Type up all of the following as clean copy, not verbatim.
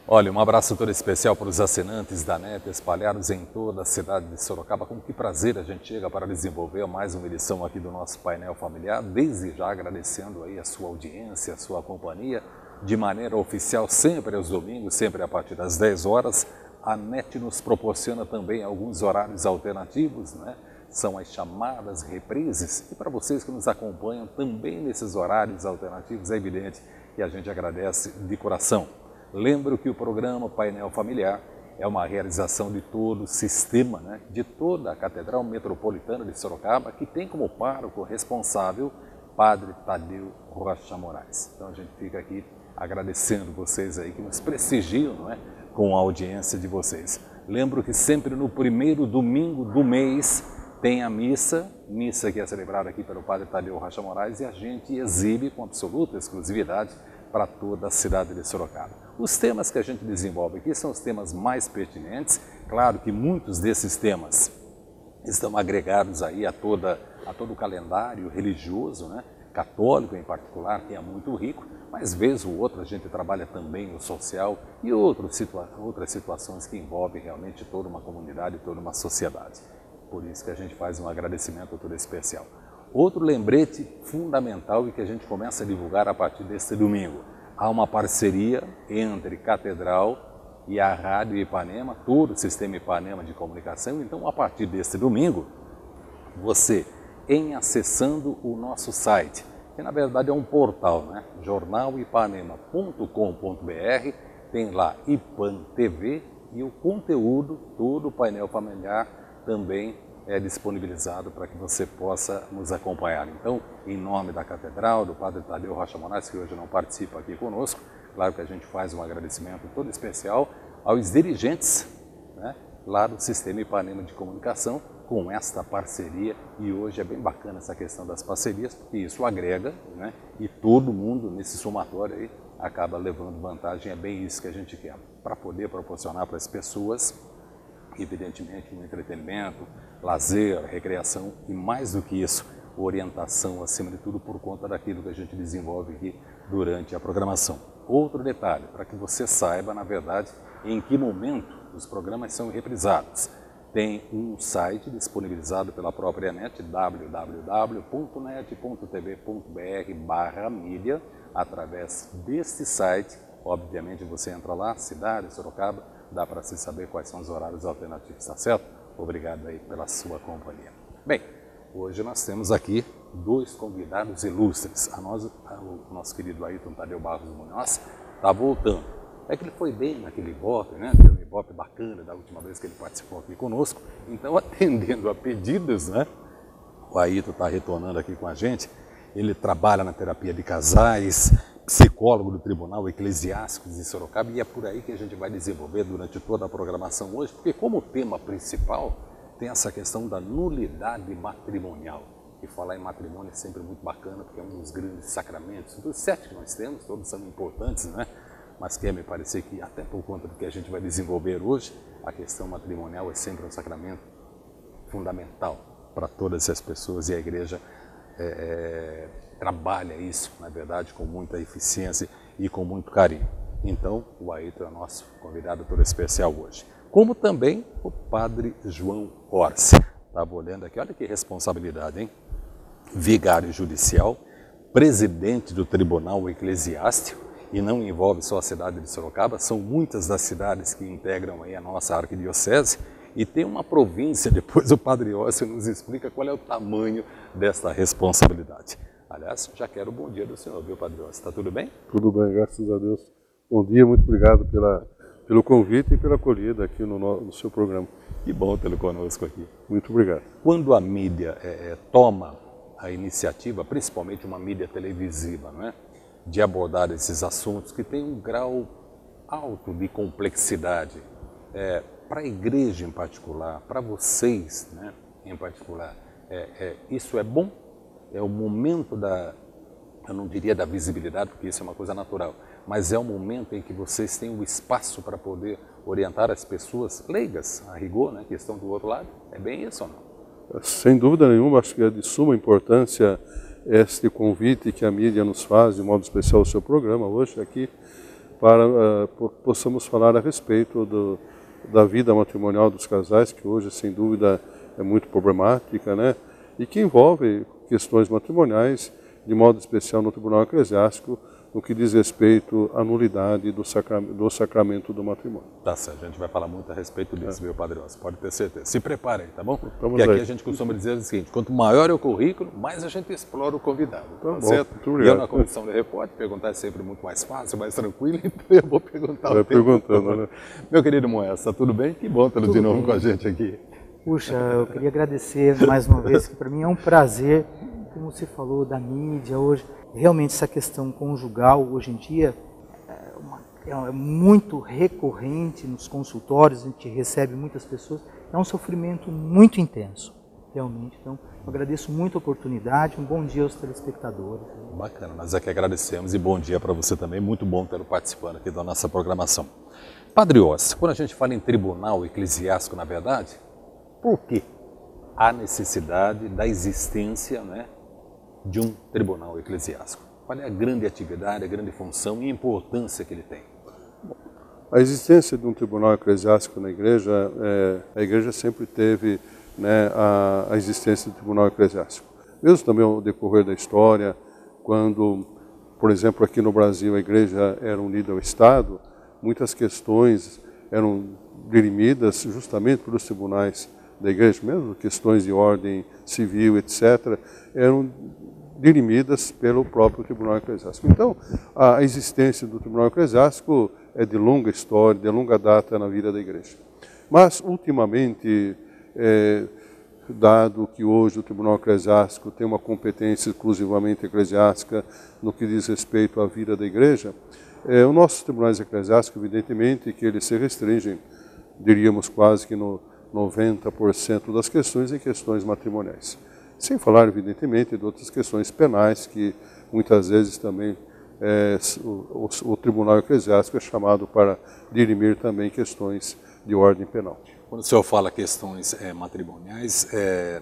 Olha, um abraço todo especial para os assinantes da NET espalhados em toda a cidade de Sorocaba. Com que prazer a gente chega para desenvolver mais uma edição aqui do nosso painel familiar. Desde já agradecendo aí a sua audiência, a sua companhia, de maneira oficial, sempre aos domingos, sempre a partir das 10 horas. A NET nos proporciona também alguns horários alternativos, né? São as chamadas reprises. E para vocês que nos acompanham também nesses horários alternativos, é evidente que a gente agradece de coração. Lembro que o programa Painel Familiar é uma realização de todo o sistema, né, de toda a Catedral Metropolitana de Sorocaba, que tem como pároco responsável Padre Tadeu Rocha Moraes. Então a gente fica aqui agradecendo vocês aí que nos prestigiam, não é, com a audiência de vocês. Lembro que sempre no primeiro domingo do mês tem a missa que é celebrada aqui pelo Padre Tadeu Rocha Moraes, e a gente exibe com absoluta exclusividade para toda a cidade de Sorocaba. Os temas que a gente desenvolve aqui são os temas mais pertinentes. Claro que muitos desses temas estão agregados aí a todo o calendário religioso, né? Católico em particular, que é muito rico, mas vez ou outra a gente trabalha também o social e outras situações que envolvem realmente toda uma comunidade, toda uma sociedade. Por isso que a gente faz um agradecimento todo especial. Outro lembrete fundamental e que a gente começa a divulgar a partir deste domingo. Há uma parceria entre Catedral e a Rádio Ipanema, todo o sistema Ipanema de comunicação. Então, a partir deste domingo, você, em acessando o nosso site, que na verdade é um portal, né? jornalipanema.com.br, tem lá Ipan TV e o conteúdo, todo o painel familiar também é disponibilizado para que você possa nos acompanhar. Então, em nome da Catedral, do Padre Tadeu Rocha Moraes, que hoje não participa aqui conosco, claro que a gente faz um agradecimento todo especial aos dirigentes, né, lá do Sistema Ipanema de Comunicação, com esta parceria, e hoje é bem bacana essa questão das parcerias, porque isso agrega, né, e todo mundo nesse somatório aí acaba levando vantagem. É bem isso que a gente quer, para poder proporcionar para as pessoas, evidentemente, um entretenimento, lazer, recreação e, mais do que isso, orientação, acima de tudo, por conta daquilo que a gente desenvolve aqui durante a programação. Outro detalhe, para que você saiba, na verdade, em que momento os programas são reprisados. Tem um site disponibilizado pela própria NET, www.net.tv.br/mídia. Através deste site, obviamente, você entra lá, cidade, Sorocaba, dá para se saber quais são os horários alternativos, tá certo? Obrigado aí pela sua companhia. Bem, hoje nós temos aqui dois convidados ilustres. O nosso querido Ayrton Tadeu Barros Munhoz está voltando. É que ele foi bem naquele Ibope, né? Deu um Ibope bacana da última vez que ele participou aqui conosco. Então, atendendo a pedidos, né? O Ayrton está retornando aqui com a gente. Ele trabalha na terapia de casais, psicólogo do Tribunal Eclesiástico de Sorocaba, e é por aí que a gente vai desenvolver durante toda a programação hoje, porque como tema principal tem essa questão da nulidade matrimonial. E falar em matrimônio é sempre muito bacana, porque é um dos grandes sacramentos, dos 7 que nós temos, todos são importantes, né? Mas quer me parecer que, até por conta do que a gente vai desenvolver hoje, a questão matrimonial é sempre um sacramento fundamental para todas as pessoas, e a igreja trabalha isso, na verdade, com muita eficiência e com muito carinho. Então, o Ayrton é nosso convidado todo especial hoje. Como também o Padre João Orsi. Estava olhando aqui, olha que responsabilidade, hein? Vigário judicial, presidente do Tribunal Eclesiástico, e não envolve só a cidade de Sorocaba, são muitas das cidades que integram aí a nossa arquidiocese, e tem uma província. Depois o Padre Orsi nos explica qual é o tamanho dessa responsabilidade. Aliás, já quero o bom dia do senhor, viu, Padre Orsi? Está tudo bem? Tudo bem, graças a Deus. Bom dia, muito obrigado pelo convite e pela acolhida aqui no seu programa. Que bom tê-lo conosco aqui. Muito obrigado. Quando a mídia toma a iniciativa, principalmente uma mídia televisiva, não é, de abordar esses assuntos que tem um grau alto de complexidade, para a igreja em particular, para vocês, né, em particular, isso é bom? É o momento eu não diria da visibilidade, porque isso é uma coisa natural, mas é o momento em que vocês têm o espaço para poder orientar as pessoas leigas, a rigor, né, que estão do outro lado? É bem isso ou não? Sem dúvida nenhuma, acho que é de suma importância este convite que a mídia nos faz, de modo especial o seu programa hoje aqui, para possamos falar a respeito da vida matrimonial dos casais, que hoje, sem dúvida, é muito problemática, né? E que envolve questões matrimoniais, de modo especial no Tribunal Eclesiástico, no que diz respeito à nulidade do sacramento do matrimônio. Tá certo, a gente vai falar muito a respeito disso, viu, Padre Ossi? Pode ter certeza. Se prepare aí, tá bom? Porque aqui a gente costuma dizer o seguinte, quanto maior é o currículo, mais a gente explora o convidado, tá certo? Muito obrigado. E eu na comissão de repórter, perguntar é sempre muito mais fácil, mais tranquilo, então eu vou perguntar o tempo todo, né? Meu querido Moés, tá tudo bem? Que bom tê-lo de novo com a gente aqui. Puxa, eu queria agradecer mais uma vez, que para mim é um prazer, como você falou, da mídia hoje. Realmente essa questão conjugal hoje em dia é muito recorrente nos consultórios, a gente recebe muitas pessoas, é um sofrimento muito intenso, realmente. Então, eu agradeço muito a oportunidade, um bom dia aos telespectadores. Bacana, nós é que agradecemos e bom dia para você também, muito bom tê-lo participando aqui da nossa programação. Padre Ossi, quando a gente fala em tribunal eclesiástico, na verdade, por que há necessidade da existência, né, de um tribunal eclesiástico? Qual é a grande atividade, a grande função e a importância que ele tem? A existência de um tribunal eclesiástico na igreja, a igreja sempre teve, né, a existência do tribunal eclesiástico. Mesmo também ao decorrer da história, quando, por exemplo, aqui no Brasil a igreja era unida ao Estado, muitas questões eram dirimidas justamente pelos tribunais da igreja, mesmo questões de ordem civil, etc., eram dirimidas pelo próprio Tribunal Eclesiástico. Então, a existência do Tribunal Eclesiástico é de longa história, de longa data na vida da igreja. Mas, ultimamente, dado que hoje o Tribunal Eclesiástico tem uma competência exclusivamente eclesiástica no que diz respeito à vida da igreja, os nossos tribunais eclesiásticos, evidentemente, que eles se restringem, diríamos quase que no 90% das questões em questões matrimoniais. Sem falar, evidentemente, de outras questões penais que muitas vezes também o Tribunal Eclesiástico é chamado para dirimir também questões de ordem penal. Quando o senhor fala questões matrimoniais,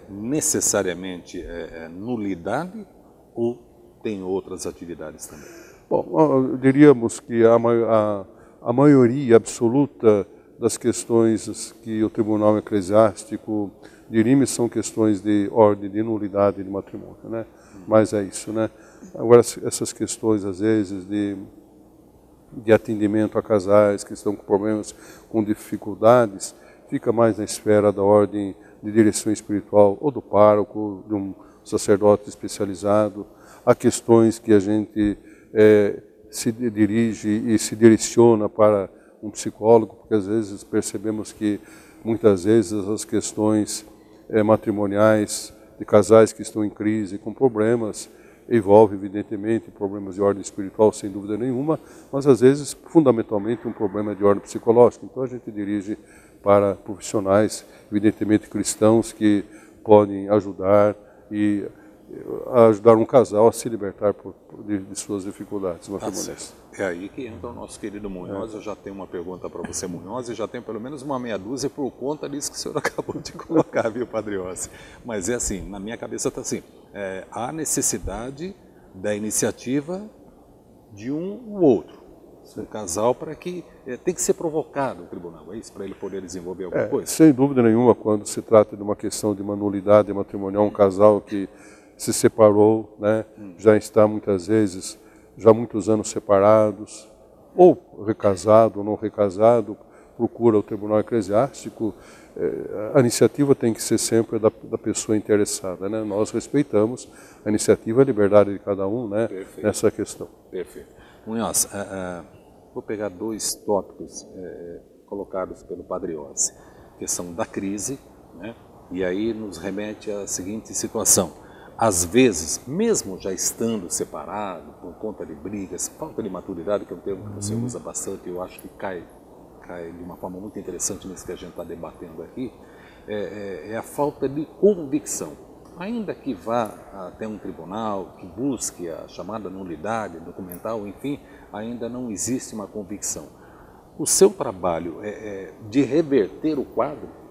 necessariamente nulidade ou tem outras atividades também? Bom, diríamos que a maioria absoluta das questões que o Tribunal Eclesiástico dirime são questões de ordem, de nulidade de matrimônio, né? Mas é isso, né? Agora, essas questões, às vezes, de atendimento a casais que estão com problemas, com dificuldades, fica mais na esfera da ordem de direção espiritual, ou do pároco, de um sacerdote especializado. Há questões que a gente se dirige e se direciona para um psicólogo, porque às vezes percebemos que, muitas vezes, as questões matrimoniais de casais que estão em crise, com problemas, envolve, evidentemente, problemas de ordem espiritual, sem dúvida nenhuma, mas às vezes, fundamentalmente, um problema de ordem psicológica. Então a gente dirige para profissionais, evidentemente cristãos, que podem ajudar um casal a se libertar de suas dificuldades matrimoniais. É aí que entra o nosso querido Munhoz. Eu já tenho uma pergunta para você, Munhoz, e já tenho pelo menos uma meia dúzia por conta disso que o senhor acabou de colocar, viu, Padre Ossi? Mas é assim, na minha cabeça está assim, há necessidade da iniciativa de um ou outro, um casal, para que tem que ser provocado o tribunal, é isso? Para ele poder desenvolver alguma coisa? Sem dúvida nenhuma, quando se trata de uma questão de uma nulidade matrimonial, um casal que se separou, né, já está muitas vezes, já há muitos anos separados, ou recasado ou não recasado, procura o Tribunal Eclesiástico, a iniciativa tem que ser sempre da pessoa interessada, né? Nós respeitamos a iniciativa e a liberdade de cada um, né, nessa questão. Perfeito. Munhoz, vou pegar dois tópicos colocados pelo Padre Ossi. A questão da crise, né, e aí nos remete à seguinte situação. Às vezes, mesmo já estando separado, por conta de brigas, falta de maturidade, que é um termo que você usa bastante, eu acho que cai de uma forma muito interessante nisso que a gente está debatendo aqui, é a falta de convicção. Ainda que vá até um tribunal, que busque a chamada nulidade documental, enfim, ainda não existe uma convicção. O seu trabalho de reverter o quadro,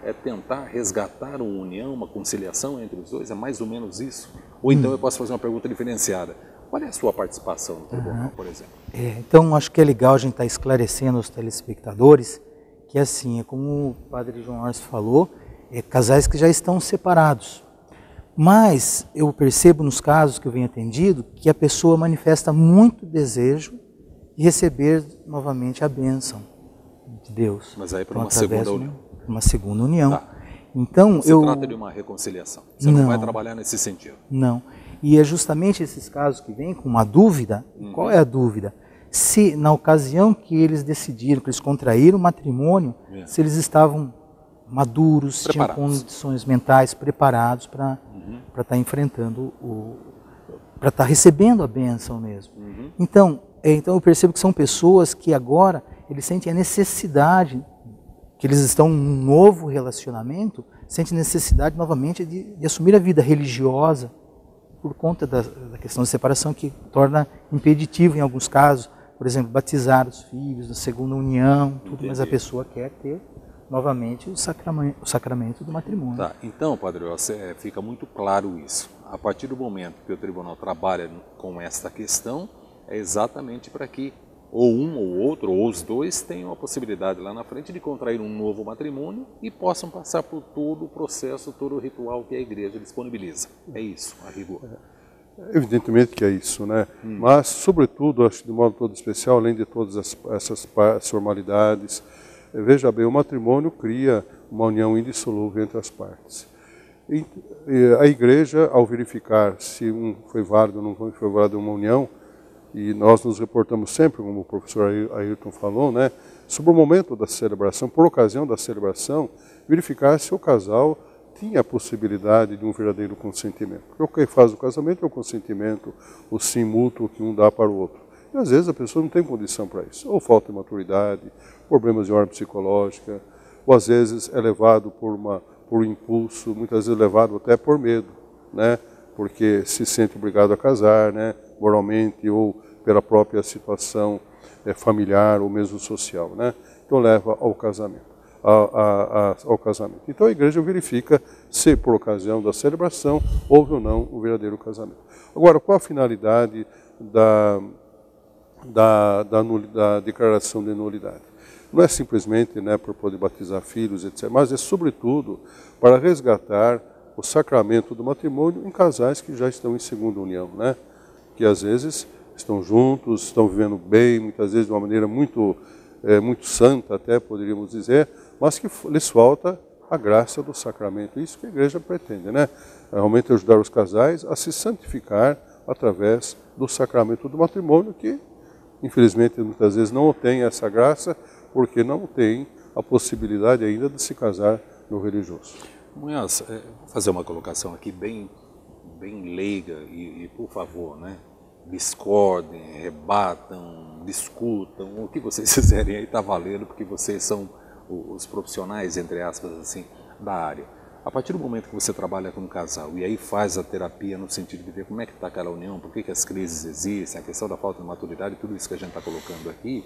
é tentar resgatar uma união, uma conciliação entre os dois? É mais ou menos isso? Ou então eu posso fazer uma pergunta diferenciada. Qual é a sua participação no tribunal, por exemplo? Então, acho que é legal a gente estar esclarecendo aos telespectadores que, assim, é como o padre João Orsi falou, casais que já estão separados. Mas eu percebo nos casos que eu venho atendido que a pessoa manifesta muito desejo de receber novamente a bênção de Deus. Mas aí para uma segunda união. Uma segunda união. Tá. Então, se trata de uma reconciliação. Você não vai trabalhar nesse sentido. Não. E é justamente esses casos que vêm com uma dúvida. Qual é a dúvida? Se na ocasião que eles decidiram, que eles contraíram o matrimônio, se eles estavam maduros, tinham condições mentais preparados para estar enfrentando para estar recebendo a bênção mesmo. Então eu percebo que são pessoas que agora eles sentem a necessidade, que eles estão em um novo relacionamento, sentem necessidade novamente de assumir a vida religiosa por conta da questão da separação, que torna impeditivo em alguns casos, por exemplo, batizar os filhos, da segunda união, tudo, mas a pessoa quer ter novamente o sacramento do matrimônio. Tá. Então, Padre, fica muito claro isso. A partir do momento que o tribunal trabalha com esta questão, é exatamente para que ou um ou outro, ou os dois, tenham a possibilidade lá na frente de contrair um novo matrimônio e possam passar por todo o processo, todo o ritual que a igreja disponibiliza. É isso, a rigor. Evidentemente que é isso, né? Mas, sobretudo, acho de modo todo especial, além de todas essas formalidades, veja bem, o matrimônio cria uma união indissolúvel entre as partes. E a igreja, ao verificar se foi válido ou não foi válido uma união, e nós nos reportamos sempre, como o professor Ayrton falou, né, sobre o momento da celebração, por ocasião da celebração, verificar se o casal tinha a possibilidade de um verdadeiro consentimento. Porque o que faz o casamento é o consentimento, o sim mútuo que um dá para o outro. E às vezes a pessoa não tem condição para isso, ou falta de maturidade, problemas de ordem psicológica, ou às vezes é levado por impulso, muitas vezes levado até por medo, né, porque se sente obrigado a casar, né, moralmente ou pela própria situação familiar ou mesmo social, né? Então leva ao casamento, ao casamento. Então a igreja verifica se por ocasião da celebração houve ou não o verdadeiro casamento. Agora, qual a finalidade da declaração de nulidade? Não é simplesmente, né, por poder batizar filhos, etc., mas é sobretudo para resgatar o sacramento do matrimônio em casais que já estão em segunda união, né? Que às vezes estão juntos, estão vivendo bem, muitas vezes de uma maneira muito santa, até poderíamos dizer, mas que lhes falta a graça do sacramento. Isso que a igreja pretende, né? Realmente ajudar os casais a se santificar através do sacramento do matrimônio, que infelizmente muitas vezes não tem essa graça, porque não tem a possibilidade ainda de se casar no religioso. Munhoz, vou fazer uma colocação aqui bem leiga e por favor, né? Discordem, rebatam, discutam, o que vocês fizerem aí está valendo, porque vocês são os profissionais, entre aspas, assim, da área. A partir do momento que você trabalha com um casal e aí faz a terapia no sentido de ver como é que está aquela união, por que as crises existem, a questão da falta de maturidade, tudo isso que a gente está colocando aqui,